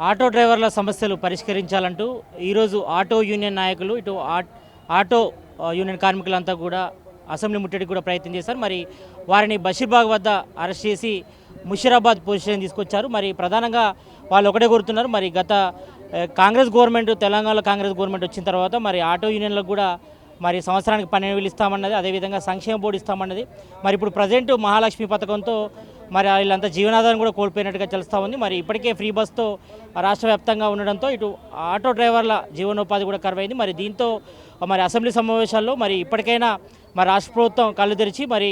Auto డ్రైవర్ల సమస్యలు పరిష్కరించాలంటూ ఈరోజు ఆటో యూనియన్ నాయకులు ఇటు ఆటో యూనియన్ కార్మికులంతా కూడా అసెంబ్లీ ముట్టడికి కూడా ప్రయత్నం చేశారు. మరి వారిని బషీర్బాగ్ వద్ద అరెస్ట్ చేసి ముషీరాబాద్ పోలీస్ స్టేషన్ తీసుకొచ్చారు. మరి ప్రధానంగా వాళ్ళు ఒకటే కోరుతున్నారు, మరి గత కాంగ్రెస్ గవర్నమెంట్, తెలంగాణలో కాంగ్రెస్ గవర్నమెంట్ వచ్చిన తర్వాత మరి ఆటో యూనియన్లకు కూడా మరి సంవత్సరానికి 12,000 ఇస్తామన్నది, అదేవిధంగా సంక్షేమ బోర్డు ఇస్తామన్నది. మరి ఇప్పుడు ప్రజెంట్ మహాలక్ష్మి పథకంతో మరి వీళ్ళంతా జీవనాధారం కూడా కోల్పోయినట్టుగా తెలుస్తూ ఉంది. మరి ఇప్పటికే ఫ్రీ బస్తో రాష్ట్ర వ్యాప్తంగా ఉండడంతో ఇటు ఆటో డ్రైవర్ల జీవనోపాధి కూడా కరువైంది. మరి దీంతో మరి అసెంబ్లీ సమావేశాల్లో మరి ఇప్పటికైనా మరి రాష్ట్ర ప్రభుత్వం కళ్ళు తెరిచి మరి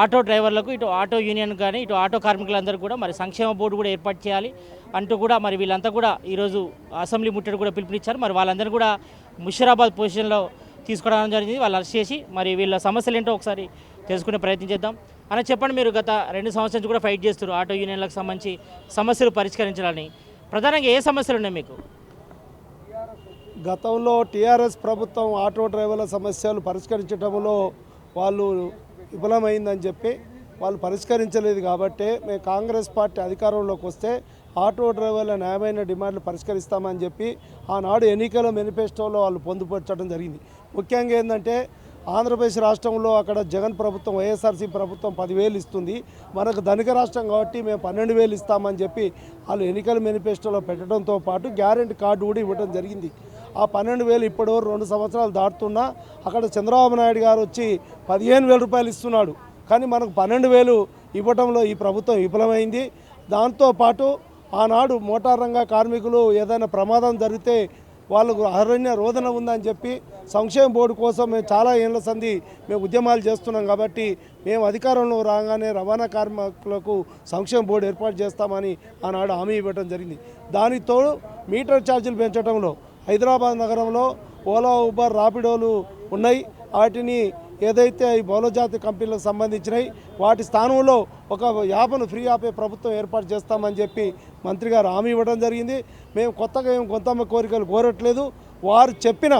ఆటో డ్రైవర్లకు, ఇటు ఆటో యూనియన్ కానీ ఇటు ఆటో కార్మికులందరూ కూడా మరి సంక్షేమ బోర్డు కూడా ఏర్పాటు చేయాలి అంటూ కూడా మరి వీళ్ళంతా కూడా ఈరోజు అసెంబ్లీ ముట్టడి కూడా పిలుపునిచ్చారు. మరి వాళ్ళందరూ కూడా ముషీరాబాద్ పొజిషన్లో తీసుకురావడం జరిగింది. వాళ్ళు అరెస్ట్ చేసి మరి వీళ్ళ సమస్యలు ఏంటో ఒకసారి తెలుసుకునే ప్రయత్నం చేద్దాం. అని చెప్పండి, మీరు గత 2 సంవత్సరాల నుంచి కూడా ఫైట్ చేస్తారు ఆటో యూనియన్లకు సంబంధించి సమస్యలు పరిష్కరించాలని. ప్రధానంగా ఏ సమస్యలు ఉన్నాయి మీకు? గతంలో టీఆర్ఎస్ ప్రభుత్వం ఆటో డ్రైవర్ల సమస్యలు పరిష్కరించడంలో వాళ్ళు విఫలమైందని చెప్పి వాళ్ళు పరిష్కరించలేదు. కాబట్టి మేము కాంగ్రెస్ పార్టీ అధికారంలోకి వస్తే ఆటో డ్రైవర్ల న్యాయమైన డిమాండ్లు పరిష్కరిస్తామని చెప్పి ఆనాడు ఎన్నికల మేనిఫెస్టోలో వాళ్ళు పొందుపరచడం జరిగింది. ముఖ్యంగా ఏంటంటే ఆంధ్రప్రదేశ్ రాష్ట్రంలో అక్కడ జగన్ ప్రభుత్వం, వైఎస్ఆర్సీ ప్రభుత్వం 10,000 ఇస్తుంది, మనకు ధనిక రాష్ట్రం కాబట్టి మేము 12,000 ఇస్తామని చెప్పి వాళ్ళు ఎన్నికల మేనిఫెస్టోలో పెట్టడంతో పాటు గ్యారెంటీ కార్డు కూడా ఇవ్వడం జరిగింది. ఆ 12,000 ఇప్పుడు 2 సంవత్సరాలు దాటుతున్నా అక్కడ చంద్రబాబు నాయుడు గారు వచ్చి 15,000 రూపాయలు ఇస్తున్నాడు. కానీ మనకు 12,000 ఇవ్వడంలో ఈ ప్రభుత్వం విఫలమైంది. దాంతోపాటు ఆనాడు మోటార్ రంగ కార్మికులు ఏదైనా ప్రమాదం జరిగితే వాళ్ళకు అరణ్య రోదన ఉందని చెప్పి సంక్షేమ బోర్డు కోసం మేము చాలా ఏళ్ల సంధి మేము ఉద్యమాలు చేస్తున్నాం. కాబట్టి మేము అధికారంలో రాగానే రవాణా కార్మికులకు సంక్షేమ బోర్డు ఏర్పాటు చేస్తామని ఆనాడు హామీ ఇవ్వడం జరిగింది. దానికి తోడు మీటర్ ఛార్జీలు పెంచడంలో హైదరాబాద్ నగరంలో ఓలా, ఉబర్, రాపిడోలు ఉన్నాయి. వాటిని ఏదైతే ఈ బహుళజాతి కంపెనీలకు సంబంధించినవి వాటి స్థానంలో ఒక యాప్ను ఫ్రీ యాప్ ప్రభుత్వం ఏర్పాటు చేస్తామని చెప్పి మంత్రి గారు హామీ ఇవ్వడం జరిగింది. మేము కొత్తగా ఏం కొంతమ్మ కోరికలు కోరట్లేదు. వారు చెప్పిన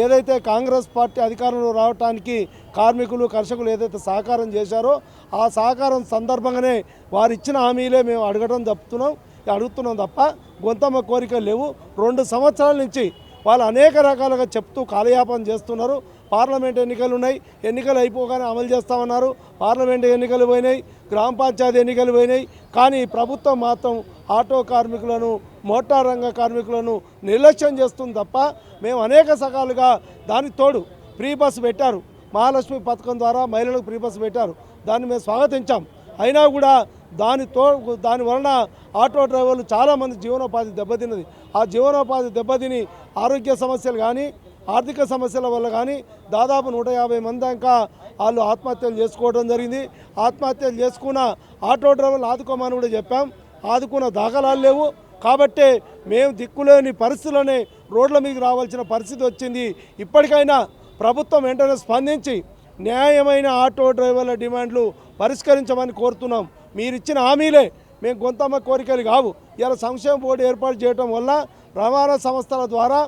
ఏదైతే కాంగ్రెస్ పార్టీ అధికారంలో రావడానికి కార్మికులు, కర్షకులు ఏదైతే సహకారం చేశారో ఆ సహకారం సందర్భంగానే వారు ఇచ్చిన హామీలే మేము అడుగుతున్నాం తప్ప గొంతమ్మ కోరికలు లేవు. 2 సంవత్సరాల నుంచి వాళ్ళు అనేక రకాలుగా చెప్తూ కాలయాపన చేస్తున్నారు. పార్లమెంట్ ఎన్నికలు ఉన్నాయి, ఎన్నికలు అయిపోగానే అమలు చేస్తామన్నారు. పార్లమెంట్ ఎన్నికలు పోయినాయి, గ్రామ పంచాయతీ ఎన్నికలు పోయినాయి. కానీ ప్రభుత్వం మాత్రం ఆటో కార్మికులను, మోటార్ రంగ కార్మికులను నిర్లక్ష్యం చేస్తుంది తప్ప మేము అనేక సకాలుగా దానికి తోడు ఫ్రీ బస్సు పెట్టారు. మహాలక్ష్మి పథకం ద్వారా మహిళలకు ఫ్రీ బస్సు పెట్టారు. దాన్ని మేము స్వాగతించాం. అయినా కూడా దాని వలన ఆటో డ్రైవర్లు చాలామంది జీవనోపాధి దెబ్బతిన్నది. ఆ జీవనోపాధి దెబ్బతిని ఆరోగ్య సమస్యలు కానీ, ఆర్థిక సమస్యల వల్ల కానీ దాదాపు 150 మంది దాకా వాళ్ళు ఆత్మహత్యలు చేసుకోవడం జరిగింది. ఆత్మహత్యలు చేసుకున్న ఆటో డ్రైవర్లు ఆదుకోమని కూడా చెప్పాం. ఆదుకున్న దాఖలాలు లేవు. కాబట్టే మేము దిక్కులేని పరిస్థితులనే రోడ్ల మీదకి రావాల్సిన పరిస్థితి వచ్చింది. ఇప్పటికైనా ప్రభుత్వం వెంటనే స్పందించి న్యాయమైన ఆటో డ్రైవర్ల డిమాండ్లు పరిష్కరించమని కోరుతున్నాం. మీరిచ్చిన హామీలే మేము గొంతమ్మ కోరికలు కావు. ఇలా సంక్షేమ బోర్డు ఏర్పాటు చేయడం వల్ల రవాణా సంస్థల ద్వారా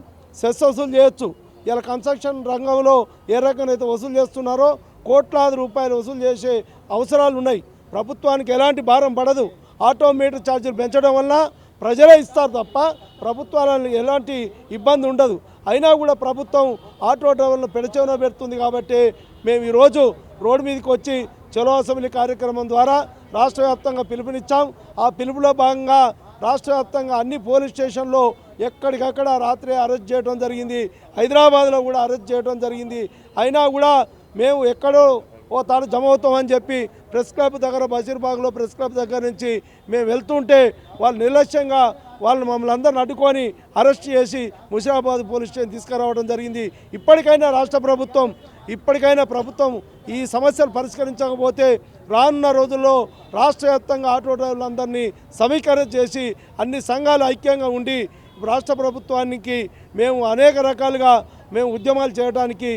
సెస్ వసూలు చేయొచ్చు. ఇలా కన్స్ట్రక్షన్ రంగంలో ఏ రకంగా అయితే వసూలు చేస్తున్నారో కోట్లాది రూపాయలు వసూలు చేసే అవసరాలు ఉన్నాయి. ప్రభుత్వానికి ఎలాంటి భారం పడదు. ఆటో మీటర్ ఛార్జీలు పెంచడం వల్ల ప్రజలే ఇస్తారు తప్ప ప్రభుత్వాలను ఎలాంటి ఇబ్బంది ఉండదు. అయినా కూడా ప్రభుత్వం ఆటో డ్రైవర్లను పెడచెవిన పెడుతుంది. కాబట్టి మేము ఈరోజు రోడ్డు మీదకి వచ్చి చలో అసెంబ్లీ కార్యక్రమం ద్వారా రాష్ట్ర వ్యాప్తంగా పిలుపునిచ్చాం. ఆ పిలుపులో భాగంగా రాష్ట్ర వ్యాప్తంగా అన్ని పోలీస్ స్టేషన్లో ఎక్కడికక్కడ రాత్రి అరెస్ట్ చేయడం జరిగింది. హైదరాబాద్లో కూడా అరెస్ట్ చేయడం జరిగింది. అయినా కూడా మేము ఎక్కడో ఓ తాను జమ అవుతామని చెప్పి ప్రెస్ క్లబ్ దగ్గర, బషీర్బాగ్లో ప్రెస్ క్లబ్ దగ్గర నుంచి మేము వెళ్తుంటే వాళ్ళు నిర్లక్ష్యంగా మమ్మల్ని అందరిని అడ్డుకొని అరెస్ట్ చేసి ముషీరాబాద్ పోలీస్ స్టేషన్ తీసుకురావడం జరిగింది. ఇప్పటికైనా ప్రభుత్వం ఈ సమస్యలు పరిష్కరించకపోతే రానున్న రోజుల్లో రాష్ట్ర వ్యాప్తంగా ఆటో డ్రైవర్లందరినీ సమీకరణ చేసి అన్ని సంఘాలు ఐక్యంగా ఉండి రాష్ట్ర ప్రభుత్వానికి మేము అనేక రకాలుగా ఉద్యమాలు చేయడానికి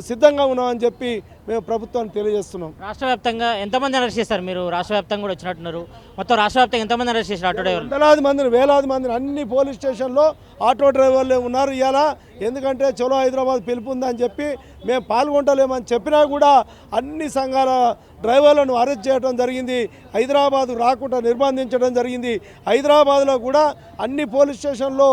సిద్ధంగా ఉన్నామని చెప్పి మేము ప్రభుత్వానికి తెలియజేస్తున్నాం. రాష్ట్ర వ్యాప్తంగా ఎంతమంది అరెస్ట్ చేస్తారు? మీరు రాష్ట్ర వ్యాప్తంగా కూడా వచ్చినట్టున్నారు. మొత్తం రాష్ట్ర వ్యాప్తంగా ఎంతమంది అరెస్ట్ చేశారు ఆటో డ్రైవర్లు? వందలాది మందిని, వేలాది మందిని అన్ని పోలీస్ స్టేషన్లో ఆటో డ్రైవర్లే ఉన్నారు ఇవాళ. ఎందుకంటే చలో హైదరాబాద్ పిలుపు ఉందని చెప్పి మేము పాల్గొంటలేమని చెప్పినా కూడా అన్ని సంఘాల డ్రైవర్లను అరెస్ట్ చేయడం జరిగింది. హైదరాబాద్ రాకుండా నిర్బంధించడం జరిగింది. హైదరాబాద్లో కూడా అన్ని పోలీస్ స్టేషన్లో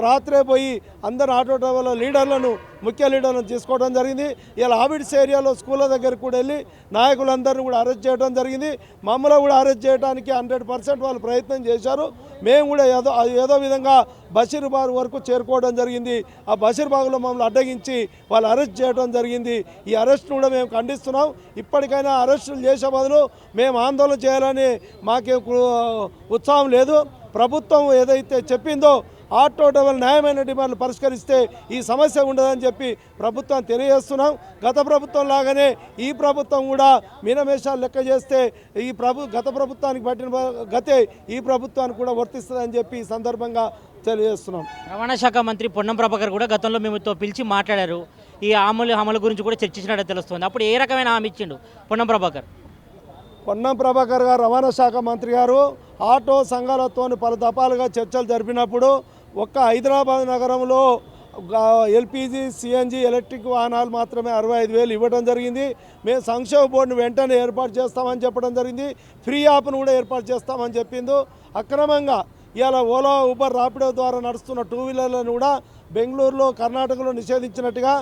రాత్రే పోయి అందరు ఆటో డ్రైవర్ల లీడర్లను, ముఖ్య లీడర్లను తీసుకోవడం జరిగింది. ఇలా ఆబిడ్స్ ఏరియాలో స్కూళ్ళ దగ్గరికి కూడా వెళ్ళి నాయకులందరినీ కూడా అరెస్ట్ చేయడం జరిగింది. మమ్మల్ని కూడా అరెస్ట్ చేయడానికి 100% వాళ్ళు ప్రయత్నం చేశారు. మేము కూడా ఏదో విధంగా బషీర్బాగ్ వరకు చేరుకోవడం జరిగింది. ఆ బషీర్బాగ్లో మమ్మల్ని అడ్డగించి వాళ్ళు అరెస్ట్ చేయడం జరిగింది. ఈ అరెస్ట్ను కూడా మేము ఖండిస్తున్నాం. ఇప్పటికైనా అరెస్టులు చేసే బదులు మేము ఆందోళన చేయాలని మాకే ఉత్సాహం లేదు. ప్రభుత్వం ఏదైతే చెప్పిందో ఆటో డ్రైవర్ల న్యాయమైన డిమాండ్లు పరిష్కరిస్తే ఈ సమస్య ఉండదని చెప్పి ప్రభుత్వం తెలియజేస్తున్నాం. గత ప్రభుత్వం లాగానే ఈ ప్రభుత్వం కూడా మీనమేషాలు లెక్క చేస్తే గత ప్రభుత్వానికి పట్టిన గతే ఈ ప్రభుత్వానికి కూడా వర్తిస్తుందని చెప్పి ఈ సందర్భంగా తెలియజేస్తున్నాం. రవాణా శాఖ మంత్రి పొన్నం ప్రభాకర్ కూడా గతంలో మేముతో పిలిచి మాట్లాడారు. ఈ అమలు గురించి కూడా చర్చించినట్టు తెలుస్తుంది. అప్పుడు ఏ రకమైన హామీ ఇచ్చిండు పొన్నం ప్రభాకర్? పొన్నం ప్రభాకర్ గారు రవాణా శాఖ మంత్రి గారు ఆటో సంఘాలతో పలు దఫాలుగా చర్చలు జరిపినప్పుడు ఒక్క హైదరాబాద్ నగరంలో ఎల్పిజి, సిఎన్జి, ఎలక్ట్రిక్ వాహనాలు మాత్రమే 65,000 ఇవ్వడం జరిగింది. మేము సంక్షేమ బోర్డును వెంటనే ఏర్పాటు చేస్తామని చెప్పడం జరిగింది. ఫ్రీ యాప్ను కూడా ఏర్పాటు చేస్తామని చెప్పింది. అక్రమంగా ఇవాళ ఓలా, ఊబర్, రాపిడో ద్వారా నడుస్తున్న టూ వీలర్లను కూడా బెంగళూరులో, కర్ణాటకలో నిషేధించినట్టుగా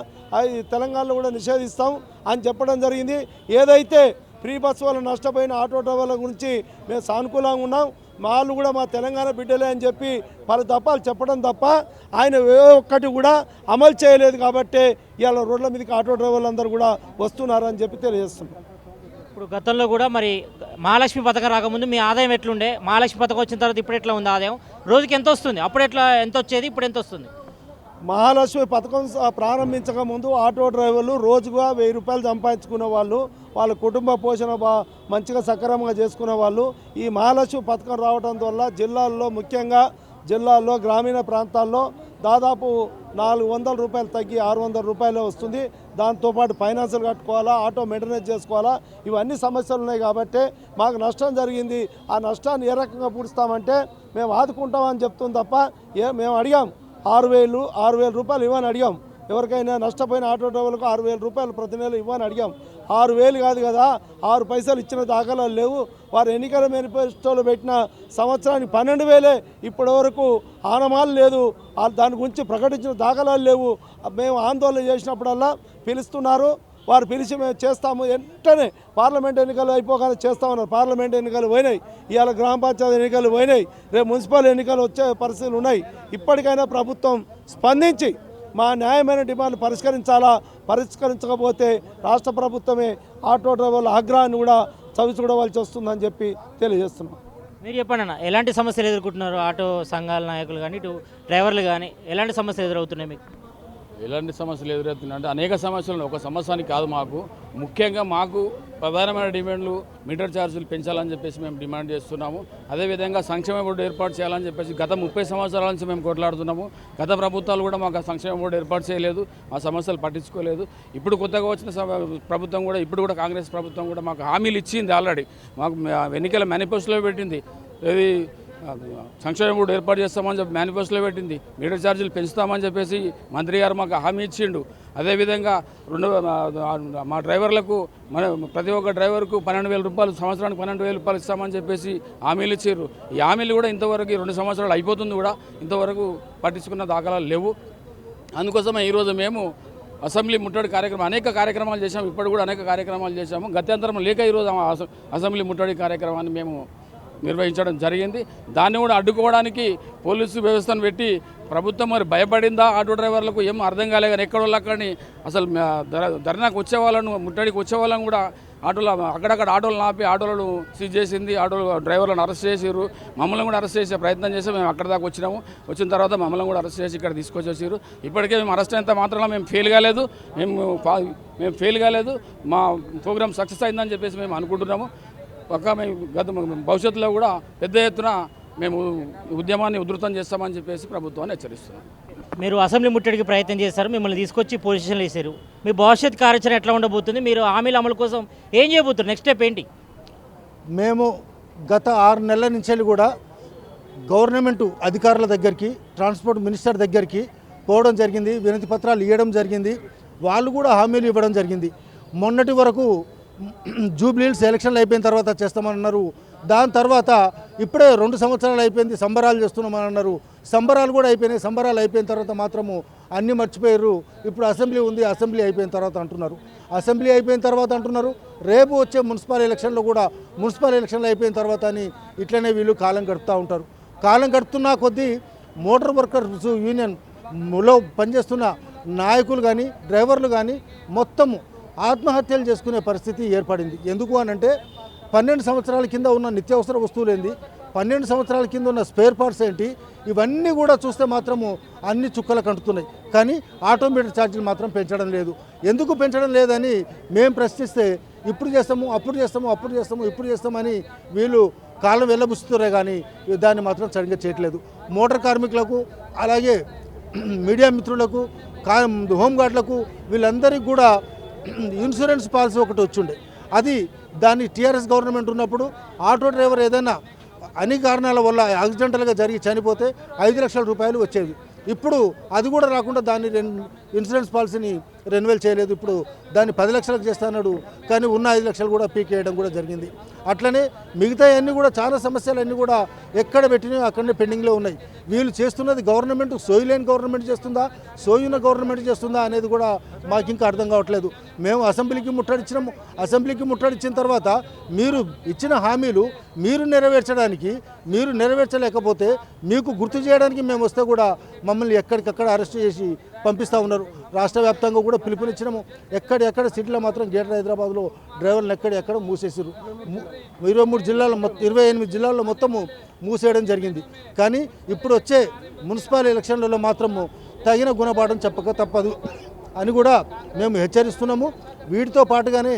తెలంగాణలో కూడా నిషేధిస్తాం అని చెప్పడం జరిగింది. ఏదైతే ఫ్రీ బస్ వల్ల నష్టపోయిన ఆటో డ్రైవర్ల గురించి మేము సానుకూలంగా ఉన్నాం. వాళ్ళు కూడా మా తెలంగాణ బిడ్డలే అని చెప్పి పలు దఫాలు చెప్పడం తప్ప ఆయన ఏ ఒక్కటి కూడా అమలు చేయలేదు. కాబట్టి ఇవాళ రోడ్ల మీదకి ఆటో డ్రైవర్లు అందరూ కూడా వస్తున్నారని చెప్పి తెలియజేస్తున్నాం. ఇప్పుడు గతంలో కూడా మరి మహాలక్ష్మి పథకం రాకముందు మీ ఆదాయం ఎట్లుండే? మహాలక్ష్మి పథకం వచ్చిన తర్వాత ఇప్పుడు ఎట్లా ఉంది ఆదాయం? రోజుకి ఎంత వస్తుంది? అప్పుడు ఎంత వచ్చేది, ఇప్పుడు ఎంత వస్తుంది? మహాలక్ష్మి పథకం ప్రారంభించక ముందు ఆటో డ్రైవర్లు రోజుగా 1000 రూపాయలు సంపాదించుకునే వాళ్ళు, వాళ్ళ కుటుంబ పోషణ మంచిగా సక్రమంగా చేసుకునే వాళ్ళు. ఈ మహాలక్ష్మి పథకం రావడం వల్ల జిల్లాల్లో, ముఖ్యంగా జిల్లాల్లో గ్రామీణ ప్రాంతాల్లో దాదాపు 400 రూపాయలు తగ్గి 600 రూపాయలే వస్తుంది. దాంతోపాటు ఫైనాన్సులు కట్టుకోవాలా, ఆటో మెయింటెనెన్స్ చేసుకోవాలా, ఇవన్నీ సమస్యలు ఉన్నాయి. కాబట్టి మాకు నష్టం జరిగింది. ఆ నష్టాన్ని ఏ రకంగా పూడుస్తామంటే మేము ఆదుకుంటామని చెప్తుంది తప్ప మేము అడిగాం 6,000 రూపాయలు ఇవ్వని అడిగాం. ఎవరికైనా నష్టపోయిన ఆటో డ్రైవర్లకు 6,000 రూపాయలు ప్రతి నెల ఇవ్వని అడిగాం. 6,000 కాదు కదా, 6 పైసలు ఇచ్చిన దాఖలాలు లేవు. వారు ఎన్నికల మేనిఫెస్టోలో పెట్టిన సంవత్సరానికి 12,000 ఇప్పటి వరకు ఆనమాలు లేదు. దాని గురించి ప్రకటించిన దాఖలాలు లేవు. మేము ఆందోళన చేసినప్పుడల్లా పిలుస్తున్నారు. వారు పిలిచి మేము చేస్తాము, వెంటనే పార్లమెంట్ ఎన్నికలు అయిపోగానే చేస్తామన్నారు. పార్లమెంట్ ఎన్నికలు పోయినాయి, ఇవాళ గ్రామ పంచాయతీ ఎన్నికలు పోయినాయి, రేపు మున్సిపల్ ఎన్నికలు వచ్చే పరిస్థితులు ఉన్నాయి. ఇప్పటికైనా ప్రభుత్వం స్పందించి మా న్యాయమైన డిమాండ్లు పరిష్కరించాలా. పరిష్కరించకపోతే రాష్ట్ర ప్రభుత్వమే ఆటో డ్రైవర్ల ఆగ్రహాన్ని కూడా చవిచూడవలసి వస్తుందని చెప్పి తెలియజేస్తున్నాం. మీరు చెప్పండి అన్న, ఎలాంటి సమస్యలు ఎదుర్కొంటున్నారు? ఆటో సంఘాల నాయకులు కానీ, ఇటు డ్రైవర్లు కానీ ఎలాంటి సమస్యలు ఎదురవుతున్నాయి మీకు? ఎలాంటి సమస్యలు ఎదురవుతున్నాయంటే అనేక సమస్యలు, ఒక సమస్యని కాదు. ముఖ్యంగా మాకు ప్రధానమైన డిమాండ్లు మీటర్ ఛార్జీలు పెంచాలని చెప్పేసి మేము డిమాండ్ చేస్తున్నాము. అదేవిధంగా సంక్షేమ బోర్డు ఏర్పాటు చేయాలని చెప్పేసి గత 30 సంవత్సరాల నుంచి మేము కొట్లాడుతున్నాము. గత ప్రభుత్వాలు కూడా మాకు సంక్షేమ బోర్డు ఏర్పాటు చేయలేదు, ఆ సమస్యలు పట్టించుకోలేదు. ఇప్పుడు కొత్తగా వచ్చిన ప్రభుత్వం కూడా, ఇప్పుడు కూడా కాంగ్రెస్ ప్రభుత్వం కూడా మాకు హామీలు ఇచ్చింది. ఆల్రెడీ మాకు ఎన్నికల మేనిఫెస్టోలో పెట్టింది. ఇది సంక్షేమ బోర్డు ఏర్పాటు చేస్తామని చెప్పి మేనిఫెస్టోలో పెట్టింది. మీటర్ ఛార్జీలు పెంచుతామని చెప్పేసి మంత్రి గారు మాకు హామీ ఇచ్చిండు. అదేవిధంగా మా డ్రైవర్లకు, ప్రతి ఒక్క డ్రైవర్కు 12,000 రూపాయలు, సంవత్సరానికి 12,000 రూపాయలు ఇస్తామని చెప్పేసి హామీలు ఇచ్చారు. ఈ హామీలు కూడా ఇంతవరకు 2 సంవత్సరాలు అయిపోతుంది కూడా ఇంతవరకు పట్టించుకున్న దాఖలాలు లేవు. అందుకోసమే ఈరోజు మేము అసెంబ్లీ ముట్టడి కార్యక్రమం అనేక కార్యక్రమాలు చేశాము. ఇప్పుడు కూడా అనేక కార్యక్రమాలు చేశాము. గత్యంతరం లేక ఈరోజు అసెంబ్లీ ముట్టడి కార్యక్రమాన్ని మేము నిర్వహించడం జరిగింది. దాన్ని కూడా అడ్డుకోవడానికి పోలీసు వ్యవస్థను పెట్టి ప్రభుత్వం మరి భయపడిందా? ఆటో డ్రైవర్లకు ఏం అర్థం కాలే. కానీ ఎక్కడోళ్ళు అక్కడిని అసలు ధర్నాకు వచ్చే వాళ్ళను, ముట్టడికి వచ్చే వాళ్ళని కూడా ఆటోలు అక్కడక్కడ ఆటోలను ఆపి ఆటోలను సీజ్ చేసింది. ఆటోలు డ్రైవర్లను అరెస్ట్ చేసారు. మమ్మల్ని కూడా అరెస్ట్ చేసే ప్రయత్నం చేసి మేము అక్కడ దాకా వచ్చినాము. వచ్చిన తర్వాత మమ్మల్ని కూడా అరెస్ట్ చేసి ఇక్కడ తీసుకొచ్చేసారు. ఇప్పటికే మేము అరెస్ట్ అయినంత మాత్రం మేము ఫెయిల్ కాలేదు. మా ప్రోగ్రామ్ సక్సెస్ అయిందని చెప్పేసి మేము అనుకుంటున్నాము. పక్కా మేము భవిష్యత్తులో కూడా పెద్ద ఎత్తున మేము ఉద్యమాన్ని ఉధృతం చేస్తామని చెప్పేసి ప్రభుత్వాన్ని హెచ్చరిస్తున్నాం. మీరు అసెంబ్లీ ముట్టడికి ప్రయత్నం చేశారు, మిమ్మల్ని తీసుకొచ్చి పొజిషన్లు వేశారు. మీ భవిష్యత్ కార్యాచరణ ఎట్లా ఉండబోతుంది? మీరు హామీల అమలు కోసం ఏం చేయబోతున్నారు? నెక్స్ట్ స్టెప్ ఏంటి? మేము గత 6 నెలల నుంచి కూడా గవర్నమెంట్ అధికారుల దగ్గరికి, ట్రాన్స్పోర్ట్ మినిస్టర్ దగ్గరికి పోవడం జరిగింది, వినతి పత్రాలు ఇవ్వడం జరిగింది. వాళ్ళు కూడా హామీలు ఇవ్వడం జరిగింది. మొన్నటి వరకు జూబ్లీహిల్స్ ఎలక్షన్లు అయిపోయిన తర్వాత చేస్తామన్నారు. దాని తర్వాత ఇప్పుడే 2 సంవత్సరాలు అయిపోయింది, సంబరాలు చేస్తున్నామని అన్నారు. సంబరాలు కూడా అయిపోయినాయి. సంబరాలు అయిపోయిన తర్వాత మాత్రము అన్నీ మర్చిపోయారు. ఇప్పుడు అసెంబ్లీ ఉంది, అసెంబ్లీ అయిపోయిన తర్వాత అంటున్నారు. అసెంబ్లీ అయిపోయిన తర్వాత అంటున్నారు. రేపు వచ్చే మున్సిపల్ ఎలక్షన్లో కూడా మున్సిపల్ ఎలక్షన్లు అయిపోయిన తర్వాత అని ఇట్లనే వీళ్ళు కాలం గడుపుతూ ఉంటారు. కాలం గడుపుతున్న కొద్దీ మోటార్ వర్కర్స్ యూనియన్లో పనిచేస్తున్న నాయకులు కానీ డ్రైవర్లు కానీ మొత్తము ఆత్మహత్యలు చేసుకునే పరిస్థితి ఏర్పడింది. ఎందుకు అనంటే 12 సంవత్సరాల కింద ఉన్న నిత్యావసర వస్తువులు ఏంది, 12 సంవత్సరాల కింద ఉన్న స్పేర్ పార్ట్స్ ఏంటి, ఇవన్నీ కూడా చూస్తే మాత్రము అన్ని చుక్కలకు అంటుతున్నాయి. కానీ ఆటోమేటిక్ ఛార్జీలు మాత్రం పెంచడం లేదు. ఎందుకు పెంచడం లేదని మేము ప్రశ్నిస్తే ఇప్పుడు చేస్తాము, అప్పుడు చేస్తాము, అప్పుడు చేస్తాము, ఇప్పుడు చేస్తామని వీళ్ళు కాలం వెళ్ళబుస్తున్నారు. కానీ దాన్ని మాత్రం సరిగ్గా చేయట్లేదు. మోటార్ కార్మికులకు, అలాగే మీడియా మిత్రులకు, హోంగార్డులకు, వీళ్ళందరికీ కూడా ఇన్సూరెన్స్ పాలసీ ఒకటి వచ్చిండే. అది దాన్ని టీఆర్ఎస్ గవర్నమెంట్ ఉన్నప్పుడు ఆటో డ్రైవర్ ఏదైనా అన్ని కారణాల వల్ల యాక్సిడెంటల్గా జరిగి చనిపోతే 5 లక్షల రూపాయలు వచ్చేవి. ఇప్పుడు అది కూడా రాకుండా దాన్ని ఇన్సూరెన్స్ పాలసీని రెన్యువల్ చేయలేదు. ఇప్పుడు దాన్ని 10 లక్షలకు చేస్తున్నాడు. కానీ ఉన్న 5 లక్షలు కూడా పీకేయడం కూడా జరిగింది. అట్లనే మిగతా అన్నీ కూడా చాలా సమస్యలు అన్నీ కూడా ఎక్కడ పెట్టినాయో అక్కడనే పెండింగ్లో ఉన్నాయి. వీళ్ళు చేస్తున్నది గవర్నమెంట్ సోయిలేని గవర్నమెంట్ చేస్తుందా, సోయున్న గవర్నమెంట్ చేస్తుందా అనేది కూడా మాకు ఇంకా అర్థం కావట్లేదు. మేము అసెంబ్లీకి ముట్టడిచ్చినాము. అసెంబ్లీకి ముట్టడిచ్చిన తర్వాత మీరు ఇచ్చిన హామీలు మీరు నెరవేర్చలేకపోతే మీకు గుర్తు చేయడానికి మేము వస్తే కూడా మమ్మల్ని ఎక్కడికక్కడ అరెస్ట్ చేసి పంపిస్తూ ఉన్నారు. రాష్ట్ర వ్యాప్తంగా కూడా పిలుపునిచ్చినాము. ఎక్కడెక్కడ సిటీలో మాత్రం గ్రేటర్ హైదరాబాద్లో డ్రైవర్లను ఎక్కడెక్కడ మూసేసారు. 23 జిల్లాల్లో 28 జిల్లాల్లో మొత్తము మూసేయడం జరిగింది. కానీ ఇప్పుడు వచ్చే మున్సిపల్ ఎలక్షన్లలో మాత్రము తగిన గుణపాఠం చెప్పక తప్పదు అని కూడా మేము హెచ్చరిస్తున్నాము. వీటితో పాటుగానే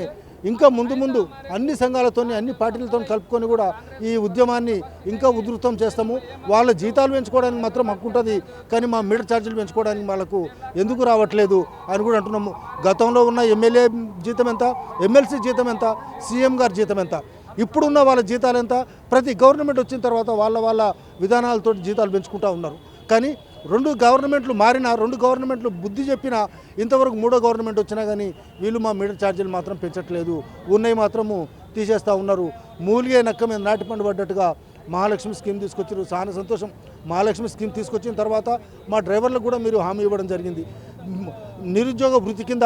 ఇంకా ముందు అన్ని సంఘాలతో, అన్ని పార్టీలతో కలుపుకొని కూడా ఈ ఉద్యమాన్ని ఇంకా ఉధృతం చేస్తాము. వాళ్ళ జీతాలు పెంచుకోవడానికి మాత్రం హక్కు ఉంటుంది. కానీ మా మీటర్ ఛార్జీలు పెంచుకోవడానికి వాళ్ళకు ఎందుకు రావట్లేదు అని కూడా అంటున్నాము. గతంలో ఉన్న ఎమ్మెల్యే జీతం ఎంత, ఎమ్మెల్సీ జీతం ఎంత, సీఎం గారి జీతం ఎంత, ఇప్పుడున్న వాళ్ళ జీతాలు ఎంత, ప్రతి గవర్నమెంట్ వచ్చిన తర్వాత వాళ్ళ విధానాలతో జీతాలు పెంచుకుంటూ ఉన్నారు. కానీ 2 గవర్నమెంట్లు మారినా, 2 గవర్నమెంట్లు బుద్ధి చెప్పినా, ఇంతవరకు 3వ గవర్నమెంట్ వచ్చినా కానీ వీళ్ళు మా మీటర్ ఛార్జీలు మాత్రం పెంచట్లేదు. ఉన్నాయి మాత్రము తీసేస్తూ ఉన్నారు. మూలిగే నక్క మీద నాటిపండు పడ్డట్టుగా మహాలక్ష్మి స్కీమ్ తీసుకొచ్చారు. చాలా సంతోషం. మహాలక్ష్మి స్కీమ్ తీసుకొచ్చిన తర్వాత మా డ్రైవర్లకు కూడా మీరు హామీ ఇవ్వడం జరిగింది. నిరుద్యోగ వృత్తి కింద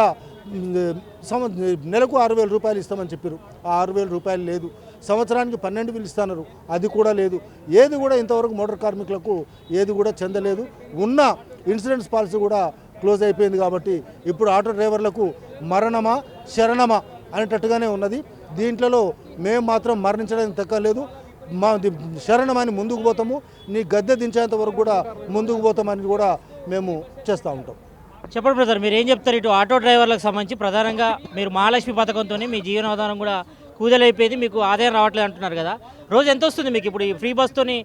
నెలకు 6,000 రూపాయలు ఇస్తామని చెప్పారు. ఆ 6,000 రూపాయలు లేదు. సంవత్సరానికి 12,000 ఇస్తున్నారు. అది కూడా లేదు. ఏది కూడా ఇంతవరకు మోటార్ కార్మికులకు ఏది కూడా చెందలేదు. ఉన్న ఇన్సూరెన్స్ పాలసీ కూడా క్లోజ్ అయిపోయింది. కాబట్టి ఇప్పుడు ఆటో డ్రైవర్లకు మరణమా శరణమా అనేటట్టుగానే ఉన్నది. దీంట్లో మేము మాత్రం మరణించడానికి తగ్గలేదు. మా శరణమని ముందుకు పోతాము. నీ గద్దె దించేంత వరకు కూడా ముందుకు పోతామని కూడా మేము చేస్తూ ఉంటాం. చెప్పండి బ్రదర్, మీరు ఏం చెప్తారు? ఇటు ఆటో డ్రైవర్లకు సంబంధించి ప్రధానంగా మీరు మహాలక్ష్మి పథకంతో మీ జీవనాధారం కూడా కూదలైపోయింది, మీకు ఆదాయం రావట్లేదు అంటున్నారు కదా. రోజు ఎంత వస్తుంది మీకు? ఇప్పుడు ఈ ఫ్రీ బస్తోని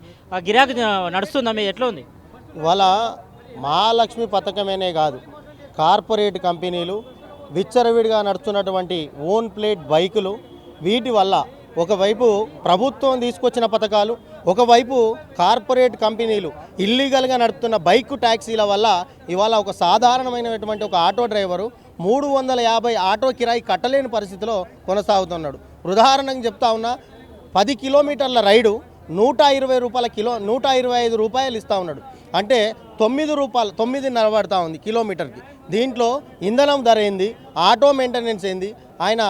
గిరాకీ నడుస్తుందా? మీరు ఎట్లా ఉంది? వాళ్ళ మహాలక్ష్మి పథకమేనే కాదు, కార్పొరేట్ కంపెనీలు విచ్చరవిడిగా నడుస్తున్నటువంటి ఓన్ ప్లేట్ బైకులు, వీటి వల్ల ఒకవైపు ప్రభుత్వం తీసుకొచ్చిన పథకాలు, ఒకవైపు కార్పొరేట్ కంపెనీలు ఇల్లీగల్గా నడుపుతున్న బైక్ ట్యాక్సీల వల్ల ఇవాళ ఒక సాధారణమైనటువంటి ఒక ఆటో డ్రైవరు 350 ఆటో కిరాయి కట్టలేని పరిస్థితిలో కొనసాగుతున్నాడు. ఉదాహరణకు చెప్తా ఉన్నా, 10 కిలోమీటర్ల రైడు 120 రూపాయల 125 రూపాయలు ఇస్తూ ఉన్నాడు. అంటే 9.5 పడుతూ ఉంది కిలోమీటర్కి. దీంట్లో ఇంధనం ధర ఏంది, ఆటో మెయింటెనెన్స్ ఏంది, ఆయన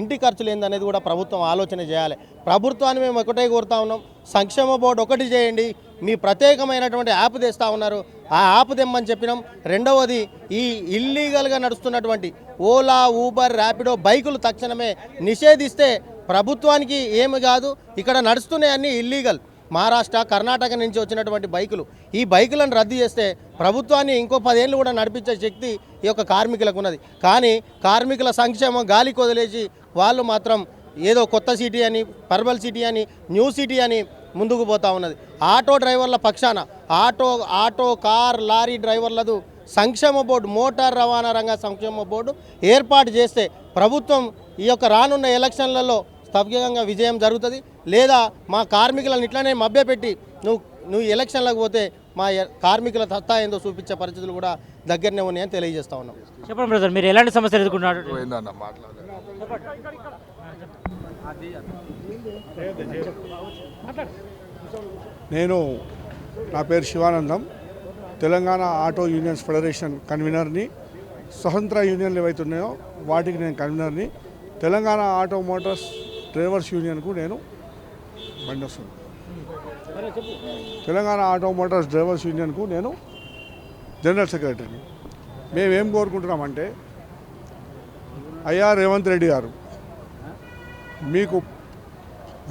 ఇంటి ఖర్చులు ఏందనేది కూడా ప్రభుత్వం ఆలోచన చేయాలి. ప్రభుత్వాన్ని మేము ఒకటే కోరుతా ఉన్నాం, సంక్షేమ బోర్డు ఒకటి చేయండి. మీ ప్రత్యేకమైనటువంటి యాప్ తెస్తూ ఉన్నారు, ఆ యాప్ తెమ్మని చెప్పినాం. రెండవది, ఈ ఇల్లీగల్గా నడుస్తున్నటువంటి ఓలా, ఊబర్, ర్యాపిడో బైకులు తక్షణమే నిషేధిస్తే ప్రభుత్వానికి ఏమి కాదు, ఇక్కడ నడుస్తున్నాయి అన్నీ ఇల్లీగల్. మహారాష్ట్ర, కర్ణాటక నుంచి వచ్చినటువంటి బైకులు, ఈ బైకులను రద్దు చేస్తే ప్రభుత్వాన్ని ఇంకో 10 ఏళ్ళు కూడా నడిపించే శక్తి ఈ యొక్క కార్మికులకు ఉన్నది. కానీ కార్మికుల సంక్షేమం గాలికి వదిలేసి వాళ్ళు మాత్రం ఏదో కొత్త సిటీ అని, పర్బల్ సిటీ అని, న్యూ సిటీ అని ముందుకు పోతా ఉన్నది. ఆటో డ్రైవర్ల పక్షాన ఆటో కార్ లారీ డ్రైవర్లదు సంక్షేమ బోర్డు, మోటార్ రవాణా రంగ సంక్షేమ బోర్డు ఏర్పాటు చేస్తే ప్రభుత్వం ఈ యొక్క రానున్న ఎలక్షన్లలో స్థానికంగా విజయం జరుగుతుంది. లేదా మా కార్మికులను ఇట్లానే మభ్యపెట్టి నువ్వు ఎలక్షన్లకు పోతే మా కార్మికుల సత్తా ఏందో చూపించే పరిస్థితులు కూడా దగ్గరనే ఉన్నాయని తెలియజేస్తా ఉన్నాం. చెప్పండి బ్రదర్, మీరు ఎలాంటి సమస్యలు ఎదుర్కొన్నారు? నా పేరు Sivanandam, Telangana auto unions federation కన్వీనర్ని. స్వతంత్ర యూనియన్లు ఏవైతే ఉన్నాయో వాటికి నేను కన్వీనర్ని. తెలంగాణ ఆటో మోటార్స్ డ్రైవర్స్ యూనియన్కు నేను బండి వస్తుంది. తెలంగాణ ఆటో మోటార్స్ డ్రైవర్స్ యూనియన్కు నేను జనరల్ సెక్రటరీని. మేమేం కోరుకుంటున్నామంటే, అయ్యా రేవంత్ రెడ్డి గారు, మీకు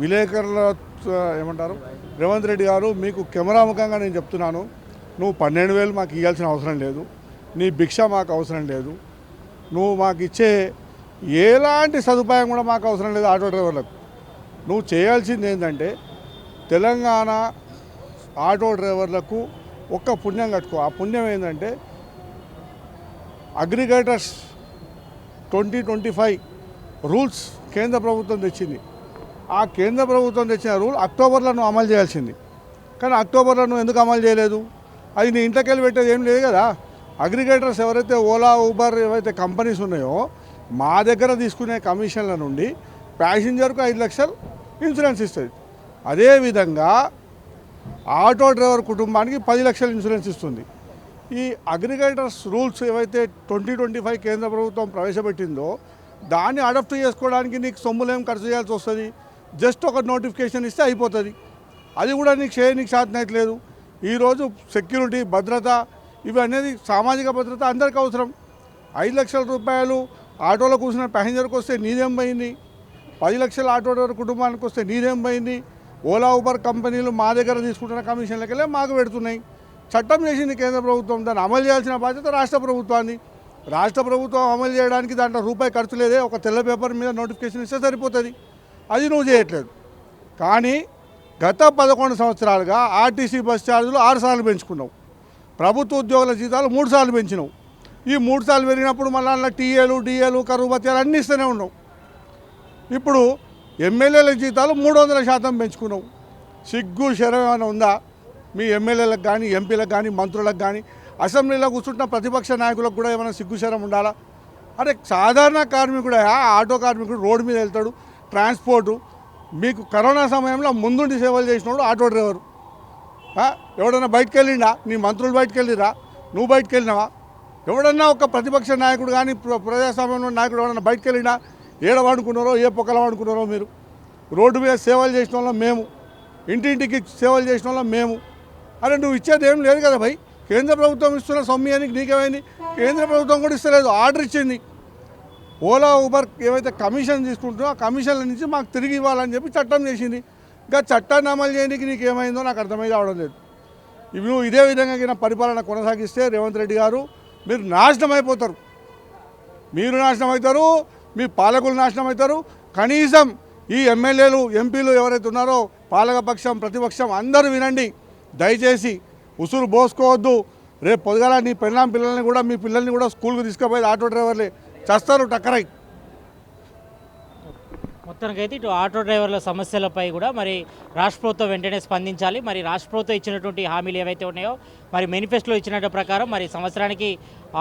విలేకరుల ఏమంటారు, రేవంత్ రెడ్డి గారు మీకు కెమెరా ముఖంగా నేను చెప్తున్నాను, నువ్వు 12,000 మాకు ఇవ్వాల్సిన అవసరం లేదు, నీ భిక్ష మాకు అవసరం లేదు, నువ్వు మాకు ఇచ్చే ఎలాంటి సదుపాయం కూడా మాకు అవసరం లేదు. ఆటో డ్రైవర్లకు నువ్వు చేయాల్సింది ఏంటంటే, తెలంగాణ ఆటో డ్రైవర్లకు ఒక్క పుణ్యం కట్టుకో. ఆ పుణ్యం ఏంటంటే, అగ్రిగేటర్స్ 2025 రూల్స్ కేంద్ర ప్రభుత్వం తెచ్చింది. ఆ కేంద్ర ప్రభుత్వం తెచ్చిన రూల్ అక్టోబర్లో నువ్వు అమలు చేయాల్సింది. కానీ అక్టోబర్లో నువ్వు ఎందుకు అమలు చేయలేదు? అది నీ ఇంట్లోకి వెళ్ళి పెట్టేది ఏం లేదు కదా. అగ్రిగేటర్స్ ఎవరైతే ఓలా, ఊబర్ ఏవైతే కంపెనీస్ ఉన్నాయో మా దగ్గర తీసుకునే కమిషన్ల నుండి ప్యాసింజర్కు 5 లక్షలు ఇన్సూరెన్స్ ఇస్తుంది. అదేవిధంగా ఆటో డ్రైవర్ కుటుంబానికి 10 లక్షలు ఇన్సూరెన్స్ ఇస్తుంది. ఈ అగ్రిగేటర్స్ రూల్స్ ఏవైతే 2025 కేంద్ర ప్రభుత్వం ప్రవేశపెట్టిందో దాన్ని అడాప్ట్ చేసుకోవడానికి నీకు సొమ్ములేం ఖర్చు చేయాల్సి వస్తుంది. జస్ట్ ఒక నోటిఫికేషన్ ఇస్తే అయిపోతుంది. అది కూడా నీకు సాధ్యమైతలేదు. ఈరోజు సెక్యూరిటీ, భద్రత ఇవి అనేది సామాజిక భద్రత అందరికీ అవసరం. 5 లక్షల రూపాయలు ఆటోలో కూర్చున్న ప్యాసింజర్కి వస్తే నీదేం పోయింది? 10 లక్షల ఆటో డ్రైవర్ కుటుంబానికి వస్తే నీదేం పోయింది? ఓలా, ఊబర్ కంపెనీలు మా దగ్గర తీసుకుంటున్న కమిషన్లకెళ్ళే మాకు పెడుతున్నాయి. చట్టం చేసింది కేంద్ర ప్రభుత్వం, దాన్ని అమలు చేయాల్సిన బాధ్యత రాష్ట్ర ప్రభుత్వాన్ని. రాష్ట్ర ప్రభుత్వం అమలు చేయడానికి దాంట్లో రూపాయి ఖర్చు లేదే. ఒక తెల్ల పేపర్ మీద నోటిఫికేషన్ ఇస్తే సరిపోతుంది. అది నువ్వు చేయట్లేదు. కానీ గత 11 సంవత్సరాలుగా ఆర్టీసీ బస్ ఛార్జీలు 6 సార్లు పెంచుకున్నావు. ప్రభుత్వ ఉద్యోగుల జీతాలు 3 సార్లు పెంచినావు. ఈ 3 సార్లు పెరిగినప్పుడు మళ్ళీ అందులో టీఏలు, డిఏలు, కరువు భత్యాలు అన్నీ ఇస్తూనే ఉన్నావు. ఇప్పుడు ఎమ్మెల్యేల జీతాలు 300% పెంచుకున్నావు. సిగ్గు శరం ఏమైనా ఉందా మీ ఎమ్మెల్యేలకు కానీ, ఎంపీలకు కానీ, మంత్రులకు కానీ? అసెంబ్లీలో కూర్చుంటున్న ప్రతిపక్ష నాయకులకు కూడా ఏమైనా సిగ్గు శరం ఉండాలా? అరే సాధారణ కార్మికుడు, ఆటో కార్మికుడు రోడ్డు మీద వెళ్తాడు, ట్రాన్స్పోర్టు. మీకు కరోనా సమయంలో ముందుండి సేవలు చేసినోడు ఆటో డ్రైవరు. ఎవడన్నా బయటకు వెళ్ళిండా? నీ మంత్రులు బయటకు వెళ్ళిరా? నువ్వు బయటకు వెళ్ళినావా? ఎవడన్నా ఒక ప్రతిపక్ష నాయకుడు కానీ, ప్రజాస్వామ్యంలో నాయకుడు ఎవడన్నా బయటకు వెళ్ళినా? ఏడ వాడుకున్నారో, ఏ పొక్కల వాడుకున్నారో? మీరు రోడ్డు మీద సేవలు చేసిన వాళ్ళం మేము, ఇంటింటికి సేవలు చేసిన వాళ్ళం మేము. అరే నువ్వు ఇచ్చేది ఏం లేదు కదా భయ్. కేంద్ర ప్రభుత్వం ఇస్తున్న సొమ్మి అని నీకేమైంది? కేంద్ర ప్రభుత్వం కూడా ఇస్తలేదు, ఆర్డర్ ఇచ్చింది. ఓలా, ఊబర్ ఏవైతే కమిషన్ తీసుకుంటున్నారో ఆ కమిషన్ల నుంచి మాకు తిరిగి ఇవ్వాలని చెప్పి చట్టం చేసింది. ఇంకా చట్టాన్ని అమలు చేయడానికి నీకేమైందో నాకు అర్థమైతే అవడం లేదు. ఇవి నువ్వు ఇదే విధంగా పరిపాలన కొనసాగిస్తే రేవంత్ రెడ్డి గారు మీరు నాశనం అయిపోతారు. మీరు నాశనం అవుతారు, మీ పాలకులు నాశనం అవుతారు. కనీసం ఈ ఎమ్మెల్యేలు, ఎంపీలు ఎవరైతే ఉన్నారో పాలకపక్షం, ప్రతిపక్షం అందరూ వినండి. దయచేసి ఉసురు పోసుకోవద్దు. రేపు పొద్దుగాల నీ పిల్లల్ని కూడా, మీ పిల్లల్ని కూడా స్కూల్కి తీసుకుపోయేది ఆటో డ్రైవర్లే. చస్తారు టక్కరై. మొత్తానికైతే ఇటు ఆటో డ్రైవర్ల సమస్యలపై కూడా మరి రాష్ట్ర ప్రభుత్వం వెంటనే స్పందించాలి. మరి రాష్ట్ర ప్రభుత్వం ఇచ్చినటువంటి హామీలు ఏవైతే ఉన్నాయో, మరి మేనిఫెస్టోలో ఇచ్చినట్టు ప్రకారం మరి సంవత్సరానికి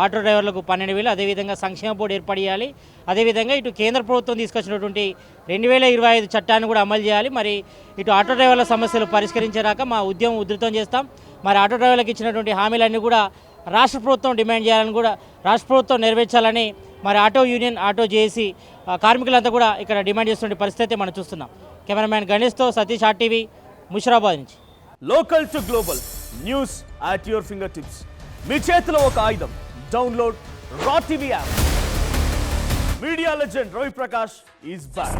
ఆటో డ్రైవర్లకు 12,000, అదేవిధంగా సంక్షేమ బోర్డు ఏర్పాటు చేయాలి. అదేవిధంగా ఇటు కేంద్ర ప్రభుత్వం తీసుకొచ్చినటువంటి 2025 చట్టాన్ని కూడా అమలు చేయాలి. మరి ఇటు ఆటో డ్రైవర్ల సమస్యలు పరిష్కరించేదాకా మా ఉద్యమం ఉధృతం చేస్తాం. మరి ఆటో డ్రైవర్లకు ఇచ్చినటువంటి హామీలన్నీ కూడా రాష్ట్ర ప్రభుత్వం డిమాండ్ చేయాలని కూడా, రాష్ట్ర ప్రభుత్వం నెరవేర్చాలని మరి ఆటో యూనియన్, ఆటో జేఏసీ కార్మికులంతా కూడా ఇక్కడ డిమాండ్ చేస్తున్న పరిస్థితి మనం చూస్తున్నాం. కెమెరామ్యాన్ గణేష్తో సతీష్, ఆర్టీవీ, ముషిరాబాద్ నుంచి. Local to global news at your fingertips. మీ చేతిలో ఒక ఆయుధం. Download Raw TV app. Media legend Ravi Prakash is back.